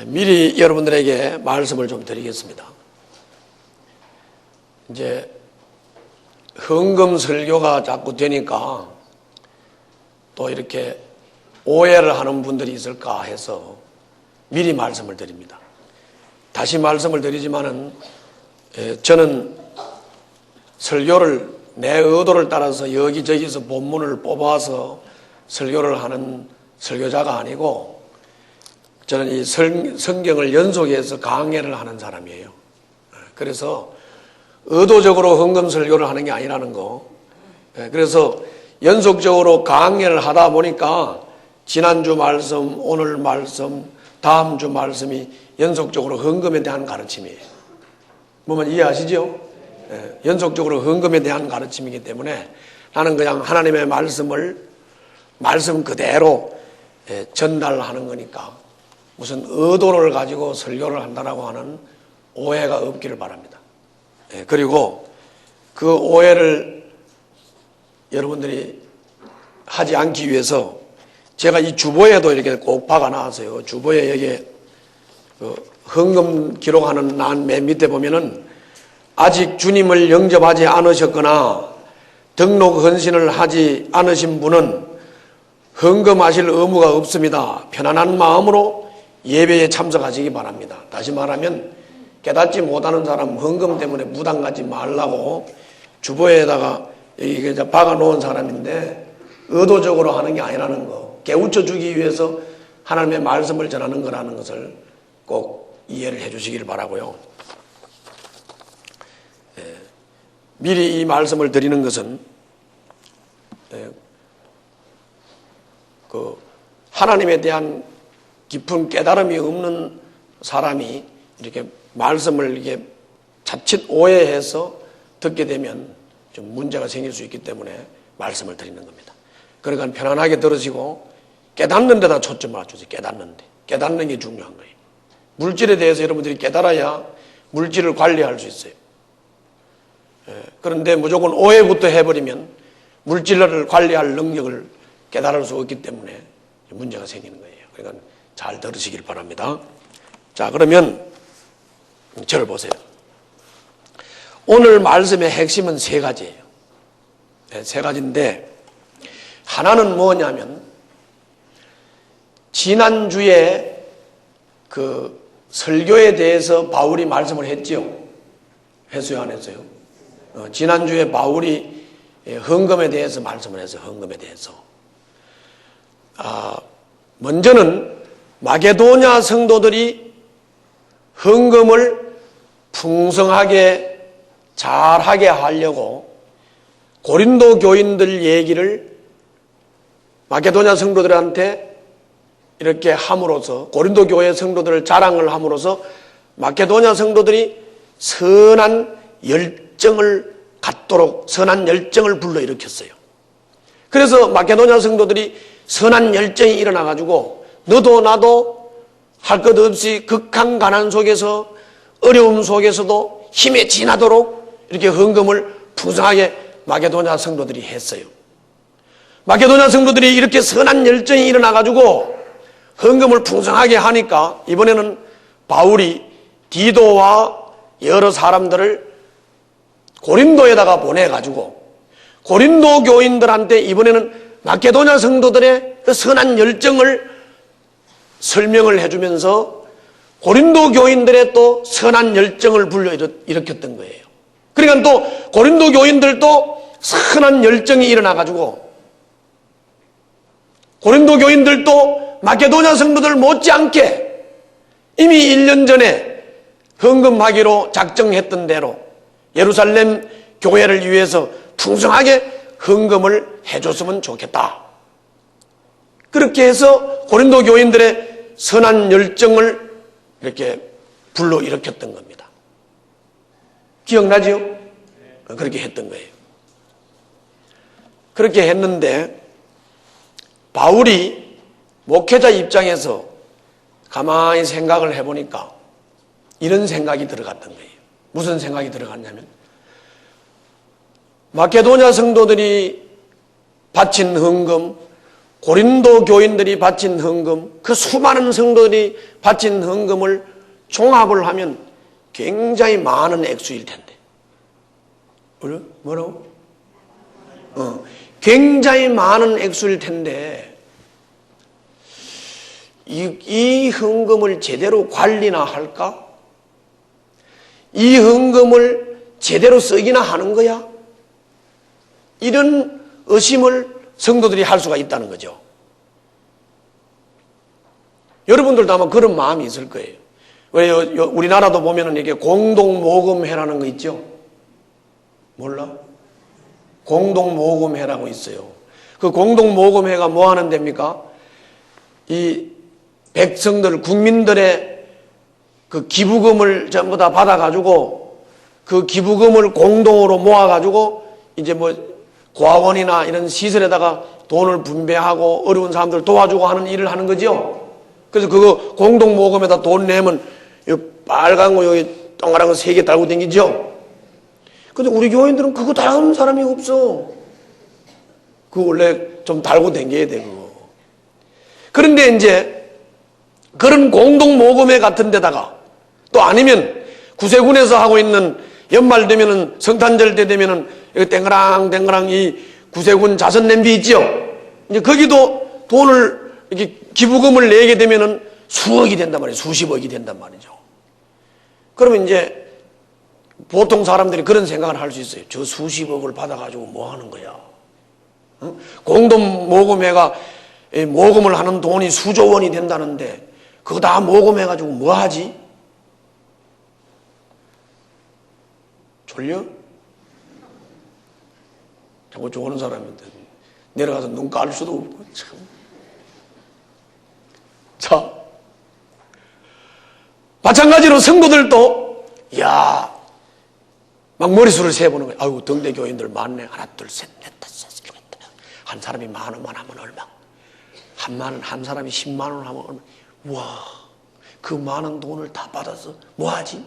미리 여러분들에게 말씀을 좀 드리겠습니다. 이제 헌금 설교가 자꾸 되니까 또 이렇게 오해를 하는 분들이 있을까 해서 미리 말씀을 드립니다. 다시 말씀을 드리지만은 저는 설교를 내 의도를 따라서 여기저기서 본문을 뽑아서 설교를 하는 설교자가 아니고 저는 이 성경을 연속해서 강해를 하는 사람이에요. 그래서 의도적으로 헌금 설교를 하는 게 아니라는 거. 그래서 연속적으로 강해를 하다 보니까 지난주 말씀, 오늘 말씀, 다음 주 말씀이 연속적으로 헌금에 대한 가르침이에요. 뭐만 이해하시죠? 연속적으로 헌금에 대한 가르침이기 때문에 나는 그냥 하나님의 말씀 그대로 전달하는 거니까 무슨 의도를 가지고 설교를 한다라고 하는 오해가 없기를 바랍니다. 그리고 그 오해를 여러분들이 하지 않기 위해서 제가 이 주보에도 이렇게 꼭 박아 놨어요. 주보에 여기 헌금 기록하는 난 맨 밑에 보면은 아직 주님을 영접하지 않으셨거나 등록 헌신을 하지 않으신 분은 헌금하실 의무가 없습니다. 편안한 마음으로 예배에 참석하시기 바랍니다. 다시 말하면 깨닫지 못하는 사람 헌금 때문에 부담 갖지 말라고 주보에다가 여기 박아 놓은 사람인데 의도적으로 하는 게 아니라는 거, 깨우쳐 주기 위해서 하나님의 말씀을 전하는 거라는 것을 꼭 이해를 해 주시길 바라고요. 미리 이 말씀을 드리는 것은 하나님에 대한 깊은 깨달음이 없는 사람이 이렇게 말씀을 이렇게 자칫 오해해서 듣게 되면 좀 문제가 생길 수 있기 때문에 말씀을 드리는 겁니다. 그러니까 편안하게 들으시고 깨닫는 데다 초점을 맞추세요. 깨닫는 게 중요한 거예요. 물질에 대해서 여러분들이 깨달아야 물질을 관리할 수 있어요. 그런데 무조건 오해부터 해버리면 물질을 관리할 능력을 깨달을 수 없기 때문에 문제가 생기는 거예요. 그러니까 잘 들으시길 바랍니다. 자, 그러면 저를 보세요. 오늘 말씀의 핵심은 세 가지예요. 세 가지인데 하나는 뭐냐면 지난주에 그 설교에 대해서 바울이 말씀을 했죠. 했어요, 안 했어요? 지난주에 바울이 헌금에 대해서 말씀을 했어요. 헌금에 대해서. 먼저는 마게도냐 성도들이 헌금을 풍성하게 잘하게 하려고 고린도 교인들 얘기를 마게도냐 성도들한테 이렇게 함으로써 고린도 교회 성도들을 자랑을 함으로써 마게도냐 성도들이 선한 열정을 갖도록 선한 열정을 불러일으켰어요. 그래서 마게도냐 성도들이 선한 열정이 일어나가지고 너도 나도 할 것 없이 극한 가난 속에서 어려움 속에서도 힘에 지나도록 이렇게 헌금을 풍성하게 마게도냐 성도들이 했어요. 마게도냐 성도들이 이렇게 선한 열정이 일어나가지고 헌금을 풍성하게 하니까 이번에는 바울이 디도와 여러 사람들을 고린도에다가 보내가지고 고린도 교인들한테 이번에는 마게도냐 성도들의 그 선한 열정을 설명을 해주면서 고린도 교인들의 또 선한 열정을 불러일으켰던 거예요. 그러니까 또 고린도 교인들도 선한 열정이 일어나가지고 고린도 교인들도 마게도냐 성도들 못지않게 이미 1년 전에 헌금하기로 작정했던 대로 예루살렘 교회를 위해서 풍성하게 헌금을 해줬으면 좋겠다. 그렇게 해서 고린도 교인들의 선한 열정을 이렇게 불러일으켰던 겁니다. 기억나지요? 그렇게 했던 거예요. 그렇게 했는데 바울이 목회자 입장에서 가만히 생각을 해보니까 이런 생각이 들어갔던 거예요. 무슨 생각이 들어갔냐면 마게도냐 성도들이 바친 헌금 고린도 교인들이 바친 헌금, 그 수많은 성도들이 바친 헌금을 종합을 하면 굉장히 많은 액수일 텐데. 뭐라고? 굉장히 많은 액수일 텐데 이 헌금을 제대로 관리나 할까? 이 헌금을 제대로 쓰기나 하는 거야? 이런 의심을 성도들이 할 수가 있다는 거죠. 여러분들도 아마 그런 마음이 있을 거예요. 왜 우리나라도 보면은 이게 공동모금회라는 거 있죠? 몰라? 공동모금회라고 있어요. 그 공동모금회가 뭐 하는 데입니까? 이 백성들, 국민들의 그 기부금을 전부 다 받아가지고 그 기부금을 공동으로 모아가지고 이제 뭐 고아원이나 이런 시설에다가 돈을 분배하고 어려운 사람들 도와주고 하는 일을 하는 거죠. 그래서 그거 공동모금에다 돈 내면 여기 빨간 거 여기 동그란 거 3개 달고 다니죠. 근데 우리 교인들은 그거 다른 사람이 없어. 그거 원래 좀 달고 다녀야 돼, 그거. 그런데 이제 그런 공동모금회 같은 데다가 또 아니면 구세군에서 하고 있는 연말 되면은 성탄절 때 되면은 여기 땡그랑 이 구세군 자선 냄비 있죠? 이제 거기도 돈을 이렇게 기부금을 내게 되면은 수억이 된단 말이에요. 수십억이 된단 말이죠. 그러면 이제 보통 사람들이 그런 생각을 할 수 있어요. 저 수십억을 받아가지고 뭐 하는 거야? 공동모금회가 모금을 하는 돈이 수조 원이 된다는데 그거 다 모금해가지고 뭐 하지? 졸려? 자꾸 좋은 사람인데 내려가서 눈 깔 수도 없고 참. 자, 마찬가지로 성도들도 막 머릿수를 세보는 거예요. 아이고 등대 교인들 많네. 하나 둘 셋 넷 다섯 여섯 일곱 여덟. 한 사람이 10,000원만 하면 얼마? 한 사람이 10만 원 하면 얼마? 와, 그 많은 돈을 다 받아서 뭐 하지?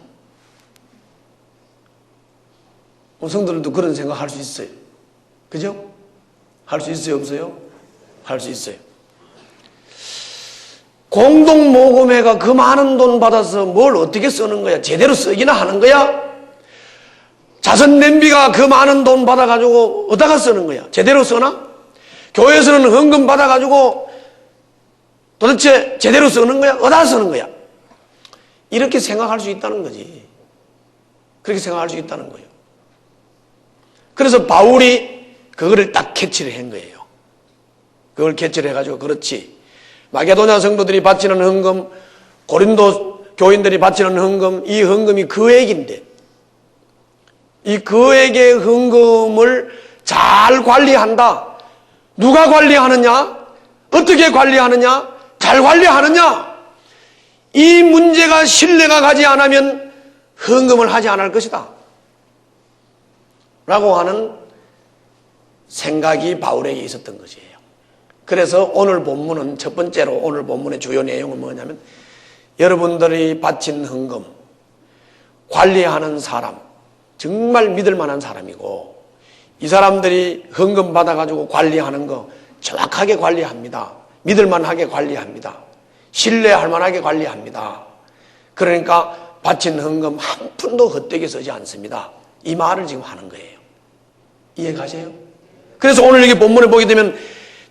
성도들도 그런 생각 할 수 있어요. 그죠? 할 수 있어요, 없어요? 할 수 있어요. 공동모금회가 그 많은 돈 받아서 뭘 어떻게 쓰는 거야? 제대로 쓰기나 하는 거야? 자선냄비가 그 많은 돈 받아가지고 어디다가 쓰는 거야? 제대로 쓰나? 교회에서는 헌금 받아가지고 도대체 제대로 쓰는 거야? 어디다 쓰는 거야? 이렇게 생각할 수 있다는 거지. 그렇게 생각할 수 있다는 거예요. 그래서 바울이 그거를 딱 캐치를 한 거예요. 그걸 캐치를 해가지고 그렇지. 마게도냐 성도들이 바치는 헌금, 고린도 교인들이 바치는 헌금, 이 헌금이 거액인데 이 거액의 헌금을 잘 관리한다. 누가 관리하느냐? 어떻게 관리하느냐? 잘 관리하느냐? 이 문제가 신뢰가 가지 않으면 헌금을 하지 않을 것이다. 라고 하는 생각이 바울에게 있었던 것이에요. 그래서 오늘 본문은 첫 번째로 오늘 본문의 주요 내용은 뭐냐면 여러분들이 바친 헌금 관리하는 사람 정말 믿을 만한 사람이고 이 사람들이 헌금 받아가지고 관리하는 거 정확하게 관리합니다. 믿을 만하게 관리합니다. 신뢰할 만하게 관리합니다. 그러니까 바친 헌금 한 푼도 헛되게 쓰지 않습니다. 이 말을 지금 하는 거예요. 이해가세요? 그래서 오늘 여기 본문을 보게 되면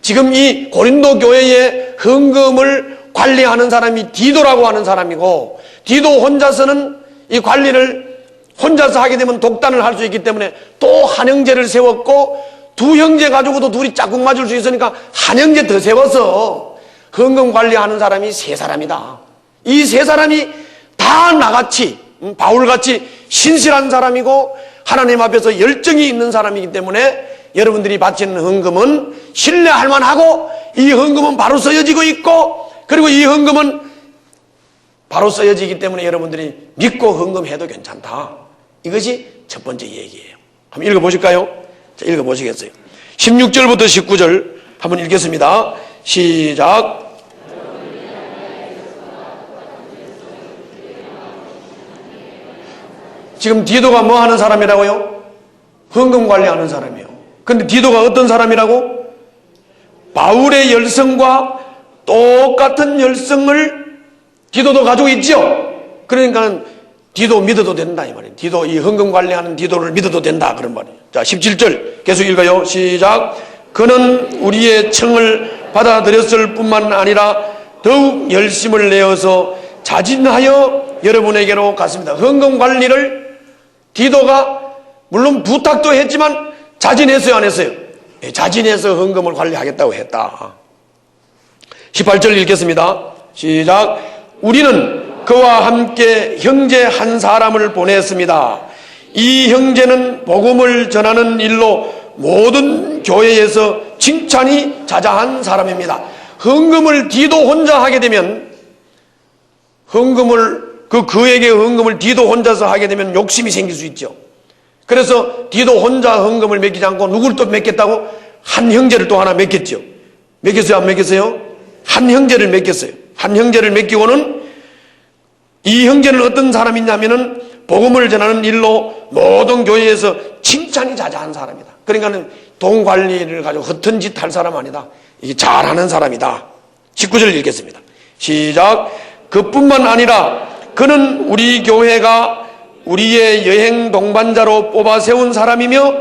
지금 이 고린도 교회의 헌금을 관리하는 사람이 디도라고 하는 사람이고 디도 혼자서는 이 관리를 혼자서 하게 되면 독단을 할 수 있기 때문에 또 한 형제를 세웠고 두 형제 가지고도 둘이 짝꿍 맞을 수 있으니까 한 형제 더 세워서 헌금 관리하는 사람이 3사람이다. 이 3사람이 다 나같이 바울같이 신실한 사람이고 하나님 앞에서 열정이 있는 사람이기 때문에 여러분들이 바치는 헌금은 신뢰할 만하고 이 헌금은 바로 쓰여지고 있고 그리고 이 헌금은 바로 쓰여지기 때문에 여러분들이 믿고 헌금해도 괜찮다. 이것이 첫 번째 얘기예요. 한번 읽어보실까요? 자, 읽어보시겠어요? 16절부터 19절 한번 읽겠습니다. 시작. 지금 디도가 뭐 하는 사람이라고요? 헌금 관리하는 사람이에요. 근데 디도가 어떤 사람이라고? 바울의 열성과 똑같은 열성을 디도도 가지고 있죠. 그러니까 디도 믿어도 된다 이 말이에요. 디도, 이 헌금 관리하는 디도를 믿어도 된다 그런 말이에요. 자, 17절 계속 읽어요. 시작. 그는 우리의 청을 받아들였을 뿐만 아니라 더욱 열심을 내어서 자진하여 여러분에게로 갔습니다. 헌금 관리를 디도가 물론 부탁도 했지만 자진했어요, 안 했어요? 네, 자진해서 헌금을 관리하겠다고 했다. 18절 읽겠습니다. 시작. 우리는 그와 함께 형제 한 사람을 보냈습니다. 이 형제는 복음을 전하는 일로 모든 교회에서 칭찬이 자자한 사람입니다. 헌금을 디도 혼자 하게 되면 그에게 헌금을 디도 혼자서 하게 되면 욕심이 생길 수 있죠. 그래서 디도 혼자 헌금을 맡기지 않고 누구를 또 맡겠다고? 한 형제를 또 하나 맡겼죠. 맡겼어요, 안 맡겼어요? 한 형제를 맡겼어요. 한 형제를 맡기고는 이 형제는 어떤 사람이냐면은 복음을 전하는 일로 모든 교회에서 칭찬이 자자한 사람이다. 그러니까는 돈 관리를 가지고 허튼 짓 할 사람 아니다. 이게 잘하는 사람이다. 19절 읽겠습니다. 시작. 그뿐만 아니라 그는 우리 교회가 우리의 여행 동반자로 뽑아 세운 사람이며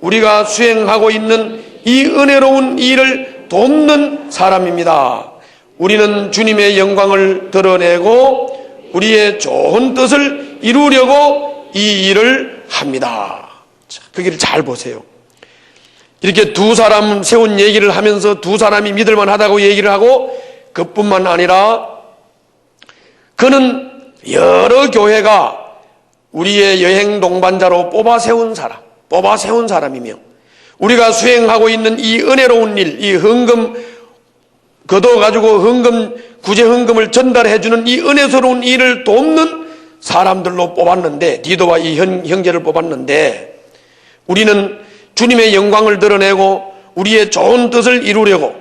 우리가 수행하고 있는 이 은혜로운 일을 돕는 사람입니다. 우리는 주님의 영광을 드러내고 우리의 좋은 뜻을 이루려고 이 일을 합니다. 자, 그 길을 잘 보세요. 이렇게 두 사람 세운 얘기를 하면서 두 사람이 믿을만 하다고 얘기를 하고 그뿐만 아니라 그는 여러 교회가 우리의 여행 동반자로 뽑아 세운 사람이며 우리가 수행하고 있는 이 은혜로운 일, 이 헌금 걷어가지고 구제 헌금을 전달해주는 이 은혜스러운 일을 돕는 사람들로 뽑았는데, 디도와 이 형제를 뽑았는데, 우리는 주님의 영광을 드러내고 우리의 좋은 뜻을 이루려고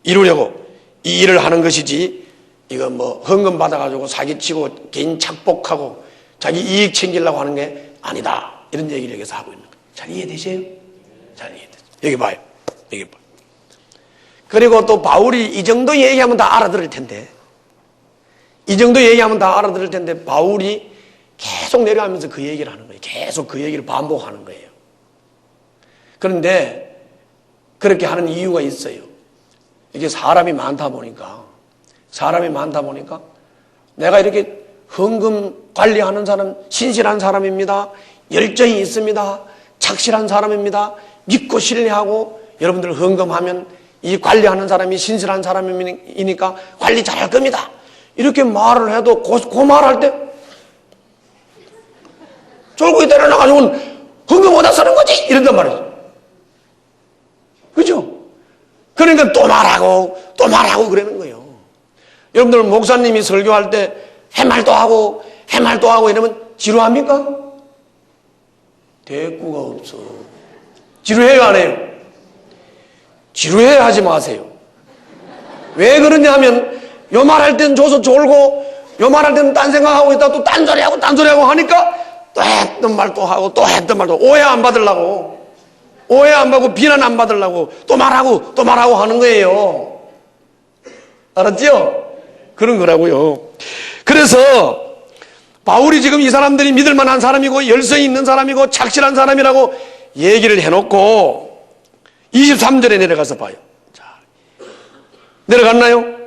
이 일을 하는 것이지, 이거 뭐 헌금 받아가지고 사기치고 개인 착복하고 자기 이익 챙기려고 하는 게 아니다. 이런 얘기를 여기서 하고 있는 거예요. 잘 이해되세요? 잘 이해되세요? 여기 봐요. 여기 봐요. 그리고 또 바울이 이 정도 얘기하면 다 알아들을 텐데, 바울이 계속 내려가면서 그 얘기를 하는 거예요. 계속 그 얘기를 반복하는 거예요. 그런데 그렇게 하는 이유가 있어요. 이게 사람이 많다 보니까 내가 이렇게 헌금 관리하는 사람, 신실한 사람입니다. 열정이 있습니다. 착실한 사람입니다. 믿고 신뢰하고, 여러분들 헌금하면 이 관리하는 사람이 신실한 사람이니까 관리 잘할 겁니다. 이렇게 말을 해도 그 말할 때 쫄고기 때려놔가지고는 헌금 어디다 쓰는 거지? 이런단 말이죠. 그죠? 그러니까 또 말하고 그러는 거예요. 여러분들 목사님이 설교할 때 해말도 하고 이러면 지루합니까? 대꾸가 없어. 지루해요, 안 해요? 지루해 하지 마세요. 왜 그러냐 하면 요 말할 때는 줘서 졸고 요 말할 때는 딴 생각하고 있다가 또 딴 소리하고 하니까 또 했던 말 또 하고 또 했던 말도 오해 안 받으려고 비난 안 받으려고 또 말하고 하는 거예요. 알았죠? 그런 거라고요. 그래서 바울이 지금 이 사람들이 믿을 만한 사람이고 열성이 있는 사람이고 착실한 사람이라고 얘기를 해놓고 23절에 내려가서 봐요. 자, 내려갔나요?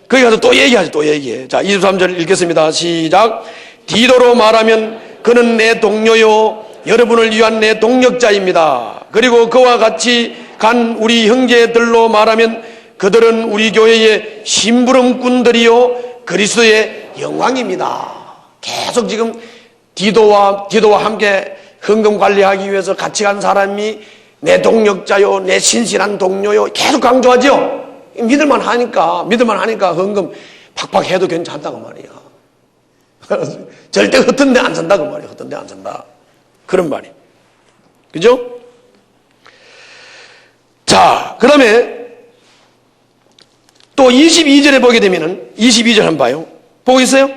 거기 가서 또 얘기하죠. 또 얘기해. 자, 23절 읽겠습니다. 시작. 디도로 말하면 그는 내 동료요 여러분을 위한 내 동력자입니다. 그리고 그와 같이 간 우리 형제들로 말하면 그들은 우리 교회의 심부름꾼들이요 그리스도의 영광입니다. 계속 지금 디도와 함께 헌금 관리하기 위해서 같이 간 사람이 내 동력자요, 내 신실한 동료요, 계속 강조하죠. 믿을만 하니까 헌금 팍팍 해도 괜찮다고 말이야. 절대 헛된 데 안 산다고 말이야. 헛된 데 안 산다. 그런 말이. 그죠? 자, 그 다음에 또 22절에 보게 되면은, 22절 한번 봐요. 보고 있어요?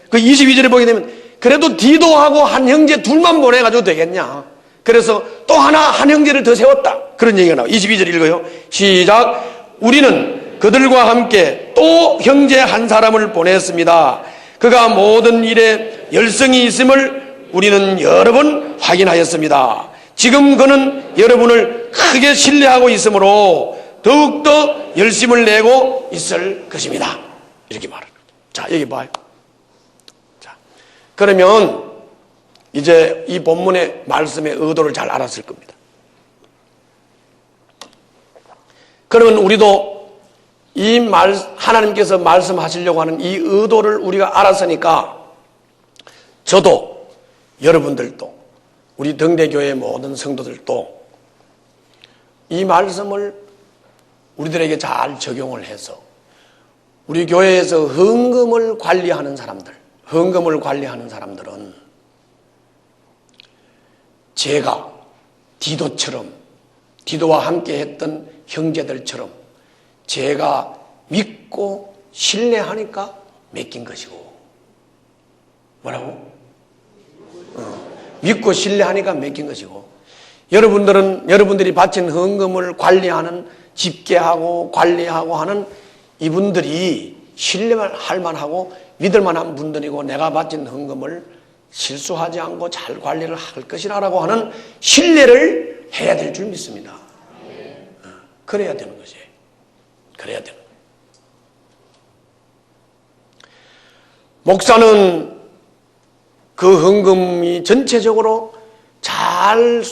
그 22절에 보게 되면, 그래도 디도하고 한 형제 둘만 보내가지고 되겠냐. 그래서 또 한 형제를 더 세웠다. 그런 얘기가 나와요. 22절 읽어요. 시작. 우리는 그들과 함께 또 형제 한 사람을 보냈습니다. 그가 모든 일에 열성이 있음을 우리는 여러 번 확인하였습니다. 지금 그는 여러분을 크게 신뢰하고 있으므로 더욱더 열심을 내고 있을 것입니다. 이렇게 말합니다. 자, 여기 봐요. 자, 그러면 이제 이 본문의 말씀의 의도를 잘 알았을 겁니다. 그러면 우리도 하나님께서 말씀하시려고 하는 이 의도를 우리가 알았으니까 저도 여러분들도 우리 등대교회 모든 성도들도 이 말씀을 우리들에게 잘 적용을 해서 우리 교회에서 헌금을 관리하는 사람들은 제가 디도와 함께 했던 형제들처럼 제가 믿고 신뢰하니까 맡긴 것이고, 뭐라고? 믿고 신뢰하니까 맡긴 것이고, 여러분들이 바친 헌금을 관리하는, 집계하고 관리하고 하는 이분들이 신뢰할 만하고 믿을 만한 분들이고, 내가 바친 헌금을 실수하지 않고 잘 관리를 할 것이라고 하는 신뢰를 해야 될 줄 믿습니다. 그래야 되는 것이. 그래야 되는 거예요. 목사는 그 헌금이 전체적으로 잘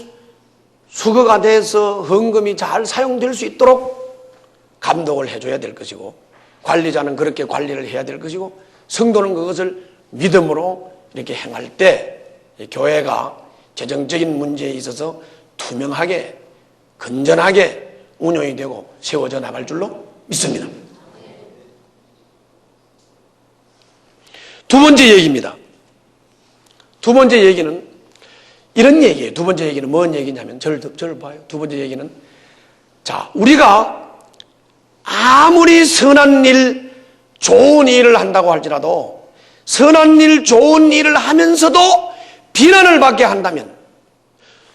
수거가 돼서 헌금이 잘 사용될 수 있도록 감독을 해줘야 될 것이고, 관리자는 그렇게 관리를 해야 될 것이고, 성도는 그것을 믿음으로 이렇게 행할 때 교회가 재정적인 문제에 있어서 투명하게 건전하게 운영이 되고 세워져 나갈 줄로 믿습니다. 두 번째 얘기입니다. 두 번째 얘기는 이런 얘기예요. 두 번째 얘기는 뭔 얘기냐면, 저를 봐요. 두 번째 얘기는, 자, 우리가 아무리 선한 일, 좋은 일을 한다고 할지라도 선한 일, 좋은 일을 하면서도 비난을 받게 한다면,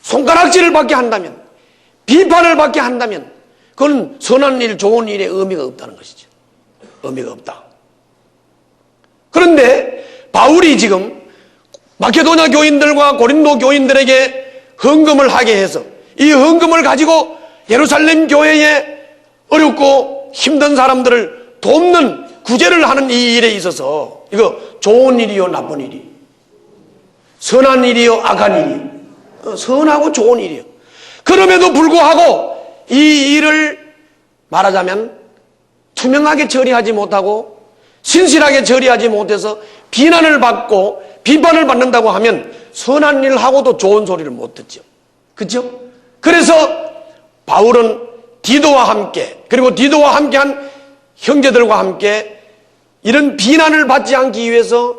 손가락질을 받게 한다면, 비판을 받게 한다면 그건 선한 일, 좋은 일에 의미가 없다는 것이죠. 의미가 없다. 그런데 바울이 지금 마케도냐 교인들과 고린도 교인들에게 헌금을 하게 해서 이 헌금을 가지고 예루살렘 교회에 어렵고 힘든 사람들을 돕는 구제를 하는 이 일에 있어서 이거 좋은 일이요 나쁜 일이, 선한 일이요 악한 일이, 선하고 좋은 일이요. 그럼에도 불구하고 이 일을 말하자면 투명하게 처리하지 못하고 신실하게 처리하지 못해서 비난을 받고 비판을 받는다고 하면 선한 일을 하고도 좋은 소리를 못 듣죠. 그렇죠? 그래서 바울은 디도와 함께, 그리고 디도와 함께한 형제들과 함께 이런 비난을 받지 않기 위해서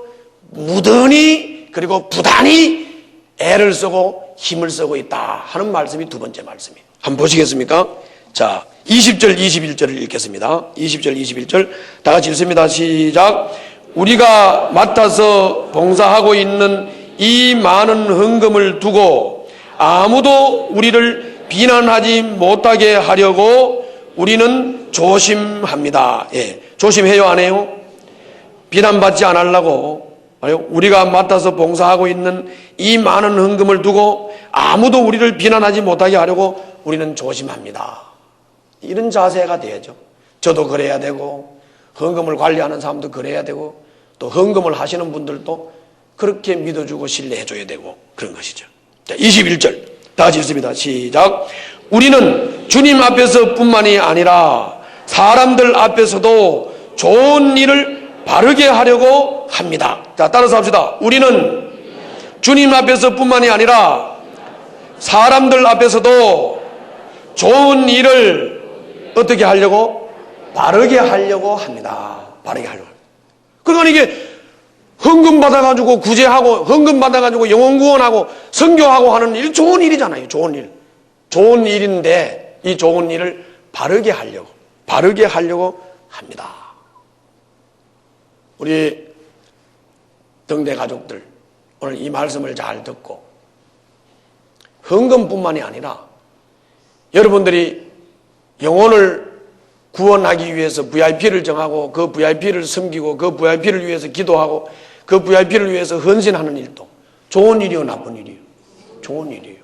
무던히 그리고 부단히 애를 쓰고 힘을 쓰고 있다 하는 말씀이 두 번째 말씀이에요. 한번 보시겠습니까? 자, 20절 21절을 읽겠습니다. 20절 21절 다 같이 읽습니다. 시작. 우리가 맡아서 봉사하고 있는 이 많은 헌금을 두고 아무도 우리를 비난하지 못하게 하려고 우리는 조심합니다. 예, 조심해요, 안 해요? 비난받지 않으려고 우리가 맡아서 봉사하고 있는 이 많은 헌금을 두고 아무도 우리를 비난하지 못하게 하려고 우리는 조심합니다. 이런 자세가 돼야죠. 저도 그래야 되고, 헌금을 관리하는 사람도 그래야 되고, 또 헌금을 하시는 분들도 그렇게 믿어주고 신뢰해줘야 되고 그런 것이죠. 자, 21절 다 같이 읽습니다. 시작. 우리는 주님 앞에서 뿐만이 아니라 사람들 앞에서도 좋은 일을 바르게 하려고 합니다. 자, 따라서 합시다. 우리는 주님 앞에서 뿐만이 아니라 사람들 앞에서도 좋은 일을 어떻게 하려고? 바르게 하려고 합니다. 바르게 하려고. 그러니까 이게 헌금 받아가지고 구제하고, 헌금 받아가지고 영혼 구원하고, 선교하고 하는 일, 좋은 일이잖아요. 좋은 일. 좋은 일인데, 이 좋은 일을 바르게 하려고 합니다. 우리 등대 가족들, 오늘 이 말씀을 잘 듣고, 헌금뿐만이 아니라 여러분들이 영혼을 구원하기 위해서 VIP를 정하고 그 VIP를 섬기고 그 VIP를 위해서 기도하고 그 VIP를 위해서 헌신하는 일도 좋은 일이요 나쁜 일이요? 좋은 일이에요.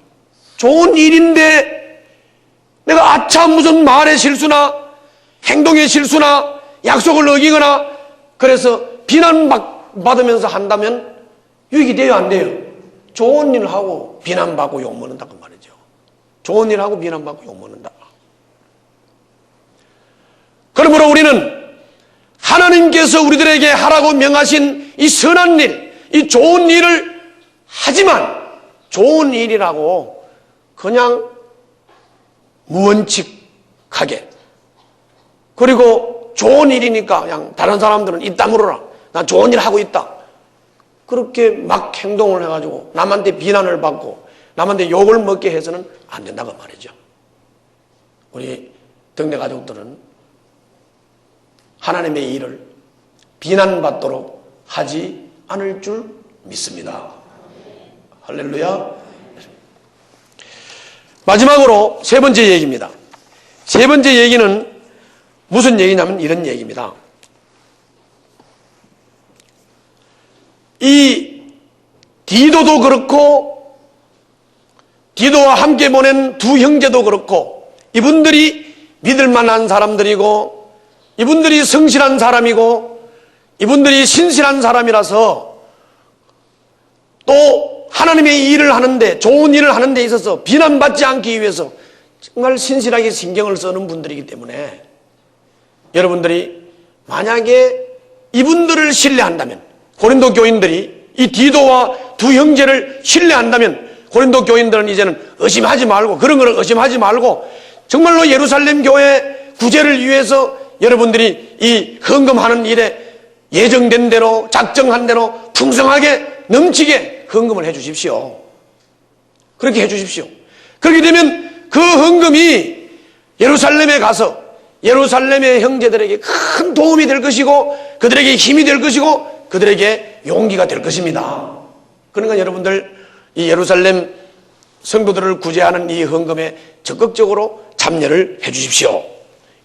좋은 일인데 내가 아차 무슨 말의 실수나 행동의 실수나 약속을 어기거나 그래서 비난받으면서 한다면 유익이 돼요 안 돼요? 좋은 일을 하고 비난받고 욕먹는다 그 말이죠. 좋은 일을 하고 비난받고 욕먹는다. 그러므로 우리는 하나님께서 우리들에게 하라고 명하신 이 선한 일, 이 좋은 일을 하지만 좋은 일이라고 그냥 무원칙하게 그리고 좋은 일이니까 그냥 다른 사람들은 입 다물어라. 난 좋은 일 하고 있다. 그렇게 막 행동을 해가지고 남한테 비난을 받고 남한테 욕을 먹게 해서는 안 된다고 말이죠. 우리 등대 가족들은 하나님의 일을 비난받도록 하지 않을 줄 믿습니다. 할렐루야. 마지막으로 세 번째 얘기입니다. 세 번째 얘기는 무슨 얘기냐면 이런 얘기입니다. 이 디도도 그렇고 디도와 함께 보낸 두 형제도 그렇고 이분들이 믿을 만한 사람들이고 이분들이 성실한 사람이고 이분들이 신실한 사람이라서 또 하나님의 일을 하는데 좋은 일을 하는 데 있어서 비난받지 않기 위해서 정말 신실하게 신경을 쓰는 분들이기 때문에 여러분들이 만약에 이분들을 신뢰한다면 고린도 교인들이 이 디도와 두 형제를 신뢰한다면 고린도 교인들은 이제는 의심하지 말고 그런 걸 의심하지 말고 정말로 예루살렘 교회 구제를 위해서 여러분들이 이 헌금하는 일에 예정된 대로 작정한 대로 풍성하게 넘치게 헌금을 해 주십시오. 그렇게 해 주십시오. 그렇게 되면 그 헌금이 예루살렘에 가서 예루살렘의 형제들에게 큰 도움이 될 것이고 그들에게 힘이 될 것이고 그들에게 용기가 될 것입니다. 그러니까 여러분들 이 예루살렘 성도들을 구제하는 이 헌금에 적극적으로 참여를 해 주십시오.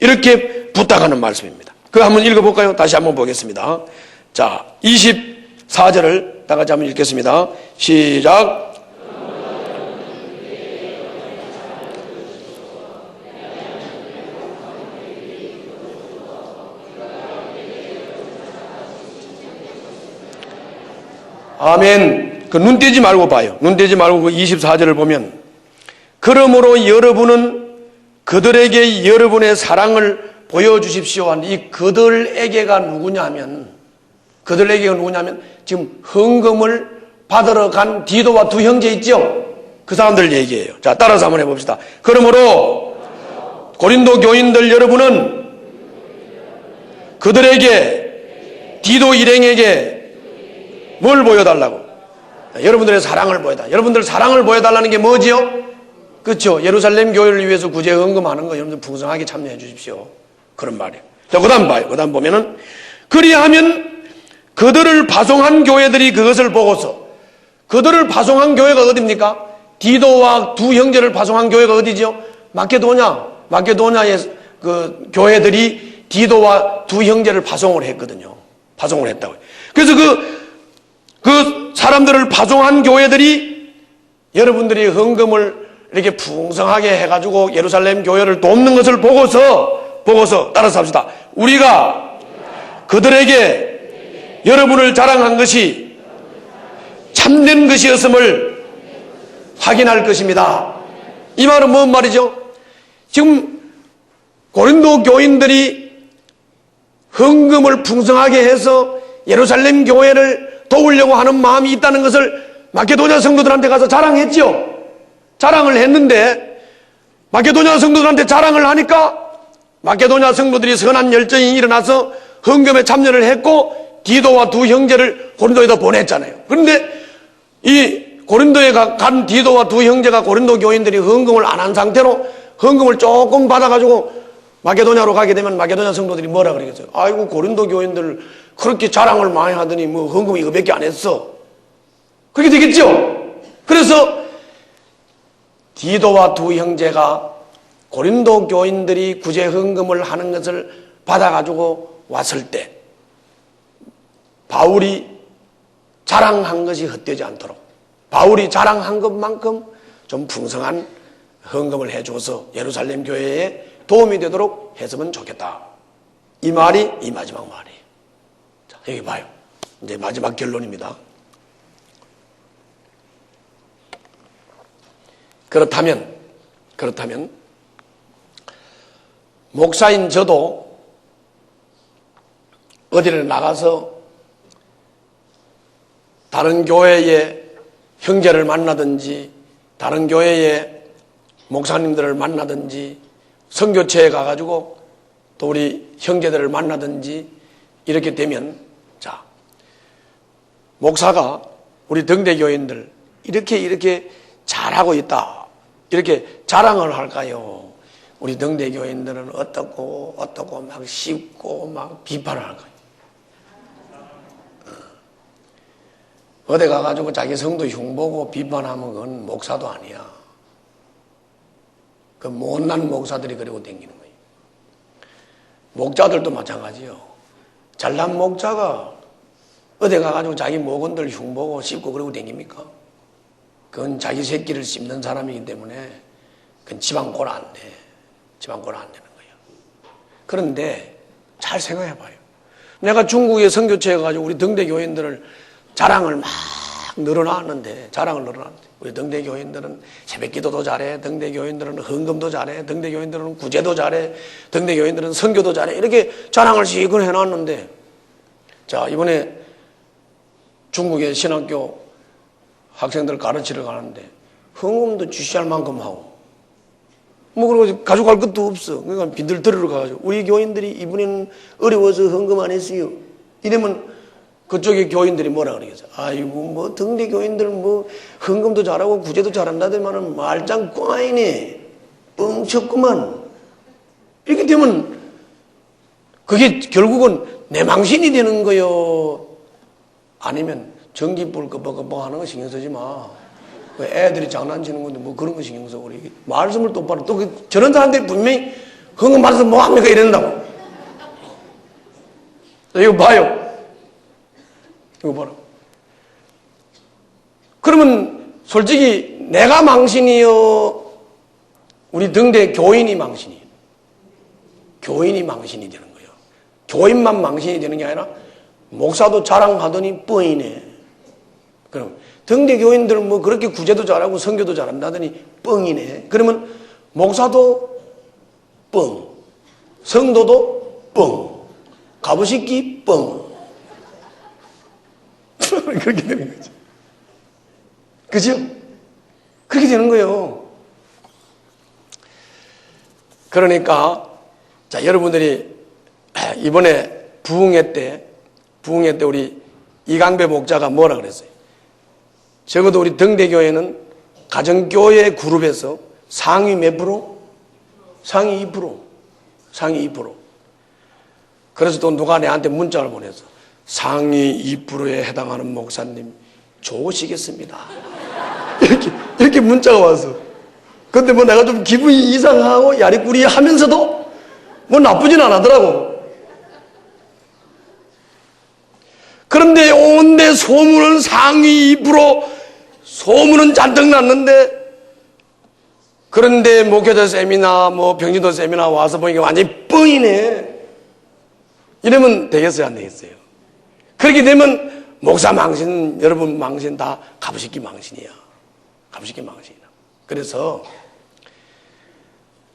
이렇게 부탁하는 말씀입니다. 그거 한번 읽어볼까요? 다시 한번 보겠습니다. 자, 24절을 다 같이 한번 읽겠습니다. 시작. 아멘. 그 눈 떼지 말고 봐요. 눈 떼지 말고 그 24절을 보면 그러므로 여러분은 그들에게 여러분의 사랑을 보여주십시오. 이 그들에게가 누구냐면 지금 헌금을 받으러 간 디도와 두 형제 있죠? 그 사람들 얘기예요. 자, 따라서 한번 해봅시다. 그러므로 고린도 교인들 여러분은 그들에게 디도 일행에게 뭘 보여달라고? 여러분들의 사랑을 보여달라. 여러분들 사랑을 보여달라는 게 뭐지요? 그렇죠. 예루살렘 교회를 위해서 구제 헌금하는 거 여러분들 풍성하게 참여해 주십시오. 그런 말이에요. 자, 그 다음 봐요. 그 다음 보면은 그리하면 그들을 파송한 교회들이 그것을 보고서 그들을 파송한 교회가 어디입니까? 디도와 두 형제를 파송한 교회가 어디죠? 마케도냐의 그 교회들이 디도와 두 형제를 파송을 했거든요. 파송을 했다고요. 그래서 그 사람들을 파송한 교회들이 여러분들이 헌금을 이렇게 풍성하게 해가지고 예루살렘 교회를 돕는 것을 보고서 따라서 합시다. 우리가 그들에게 여러분을 자랑한 것이 참된 것이었음을 확인할 것입니다. 이 말은 뭔 말이죠? 지금 고린도 교인들이 헌금을 풍성하게 해서 예루살렘 교회를 도우려고 하는 마음이 있다는 것을 마케도냐 성도들한테 가서 자랑했죠. 자랑을 했는데 마케도냐 성도들한테 자랑을 하니까 마케도냐 성도들이 선한 열정이 일어나서 헌금에 참여를 했고 디도와 두 형제를 고린도에다 보냈잖아요. 그런데 이 고린도에 간 디도와 두 형제가 고린도 교인들이 헌금을 안 한 상태로 헌금을 조금 받아가지고 마케도냐로 가게 되면 마케도냐 성도들이 뭐라 그러겠어요? 아이고 고린도 교인들 그렇게 자랑을 많이 하더니 뭐 헌금이 이거밖에 안 했어. 그렇게 되겠죠? 그래서 디도와 두 형제가 고린도 교인들이 구제 헌금을 하는 것을 받아가지고 왔을 때 바울이 자랑한 것이 헛되지 않도록 바울이 자랑한 것만큼 좀 풍성한 헌금을 해줘서 예루살렘 교회에 도움이 되도록 했으면 좋겠다. 이 말이 이 마지막 말이에요. 자, 여기 봐요. 이제 마지막 결론입니다. 그렇다면 목사인 저도 어디를 나가서 다른 교회의 형제를 만나든지 다른 교회의 목사님들을 만나든지 선교체에 가가지고 또 우리 형제들을 만나든지 이렇게 되면 자 목사가 우리 등대교인들 이렇게 잘하고 있다 이렇게 자랑을 할까요? 우리 등대교인들은 어떻고 막 씹고 막 비판을 할까요? 어디 가가지고 자기 성도 흉보고 비판하면 그건 목사도 아니야. 그 못난 목사들이 그러고 다니는 거예요. 목자들도 마찬가지요. 잘난 목자가 어디 가가지고 자기 목원들 흉보고 씹고 그러고 다닙니까? 그건 자기 새끼를 씹는 사람이기 때문에 그건 지방 꼴 안 돼. 지방 꼴 안 되는 거예요. 그런데 잘 생각해 봐요. 내가 중국에 선교체에 가지고 우리 등대교인들을 자랑을 막 늘어놨는데 우리 등대교인들은 새벽기도도 잘해, 등대교인들은 헌금도 잘해, 등대교인들은 구제도 잘해, 등대교인들은 선교도 잘해 이렇게 자랑을 시건 해놨는데 자 이번에 중국의 신학교 학생들 가르치러 가는데 헌금도 주시할 만큼 하고 뭐 그러고 가져갈 것도 없어. 그러니까 빈들 들으러 가가지고 우리 교인들이 이번에는 어려워서 헌금 안 했어요. 이러면 그쪽에 교인들이 뭐라 그러겠어? 아이고 뭐 등대 교인들 뭐 헌금도 잘하고 구제도 잘한다더만은 말짱 꽝이네 뻥쳤구만. 이렇게 되면 그게 결국은 내 망신이 되는 거요. 아니면 전기불 끄벅끄벅 하는 거 신경 쓰지 마. 애들이 장난치는 건데 뭐 그런 거 신경 써. 우리 말씀을 똑바로 또 저런 사람들이 분명히 헌금 받아서 뭐 합니까 이런다고. 이거 봐요. 이거 봐라. 그러면 솔직히 내가 망신이요? 우리 등대 교인이 망신이에요. 교인이 망신이 되는 거예요. 교인만 망신이 되는 게 아니라 목사도 자랑하더니 뻥이네. 그럼 등대 교인들 뭐 그렇게 구제도 잘하고 선교도 잘한다더니 뻥이네. 그러면 목사도 뻥, 성도도 뻥, 가부식기 뻥. 그렇게 되는 거죠. 그죠? 그렇게 되는 거예요. 그러니까 자 여러분들이 이번에 부흥회 때 우리 이강배 목자가 뭐라 그랬어요? 적어도 우리 등대교회는 가정교회 그룹에서 상위 몇 프로? 상위 2%. 상위 2%. 그래서 또 누가 내한테 문자를 보냈어. 상위 2%에 해당하는 목사님 좋으시겠습니다. 이렇게 문자가 왔어. 근데 뭐 내가 좀 기분이 이상하고 야리꾸리 하면서도 뭐 나쁘진 않았더라고. 그런데 온데 소문은 상위 2%, 소문은 잔뜩 났는데, 그런데 목회자 세미나, 뭐 병진도 세미나 와서 보니까 완전히 뻥이네. 이러면 되겠어요, 안 되겠어요? 그렇게 되면 목사 망신, 여러분 망신 다 가부식기 망신이야. 가부식기 망신이야. 그래서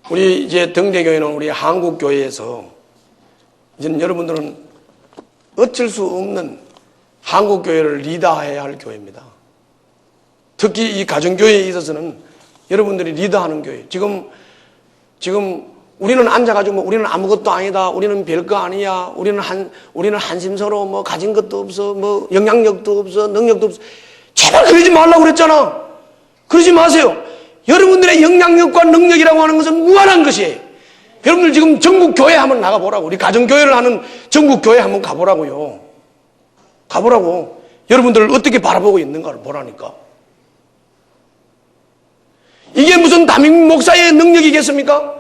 우리 이제 등대교회는 우리 한국교회에서 이제는 여러분들은 어쩔 수 없는 한국교회를 리더해야 할 교회입니다. 특히 이 가정교회에 있어서는 여러분들이 리더하는 교회. 지금 우리는 앉아가지고 뭐 우리는 아무것도 아니다. 우리는 별거 아니야. 우리는 한심서로 뭐 가진 것도 없어. 뭐 영향력도 없어. 능력도 없어. 제발 그러지 말라고 그랬잖아. 그러지 마세요. 여러분들의 영향력과 능력이라고 하는 것은 무한한 것이에요. 여러분들 지금 전국 교회 한번 나가보라고. 우리 가정교회를 하는 전국 교회 한번 가보라고요. 가보라고. 여러분들을 어떻게 바라보고 있는가를 보라니까. 이게 무슨 담임 목사의 능력이겠습니까?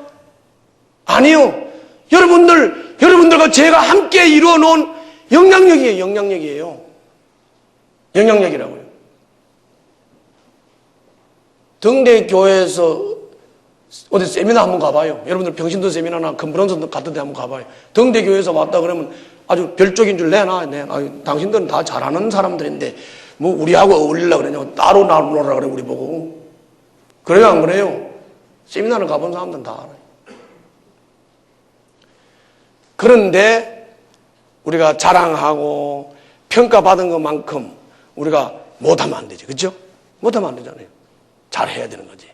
아니요. 여러분들과 제가 함께 이루어 놓은 영향력이에요. 영향력이라고요. 등대교회에서 어디 세미나 한번 가봐요. 여러분들 평신도 세미나나 컨퍼런스 같은 데 한번 가봐요. 등대교회에서 왔다 그러면 아주 별쪽인 줄 내놔. 당신들은 다 잘하는 사람들인데 뭐 우리하고 어울리려고 그러냐고 따로 나누라 그래 우리 보고. 그래요 안 그래요? 세미나를 가본 사람들은 다 알아요. 그런데 우리가 자랑하고 평가받은 것만큼 우리가 못하면 안 되죠. 그렇죠? 못하면 안 되잖아요. 잘해야 되는 거지.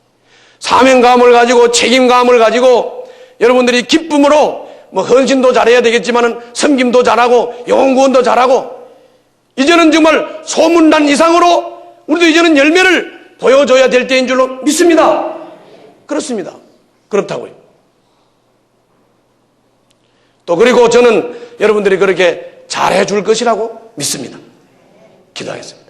사명감을 가지고 책임감을 가지고 여러분들이 기쁨으로 뭐 헌신도 잘해야 되겠지만은 섬김도 잘하고 영혼구원도 잘하고 이제는 정말 소문난 이상으로 우리도 이제는 열매를 보여줘야 될 때인 줄로 믿습니다. 그렇습니다. 그렇다고요. 또 그리고 저는 여러분들이 그렇게 잘해 줄 것이라고 믿습니다. 기도하겠습니다.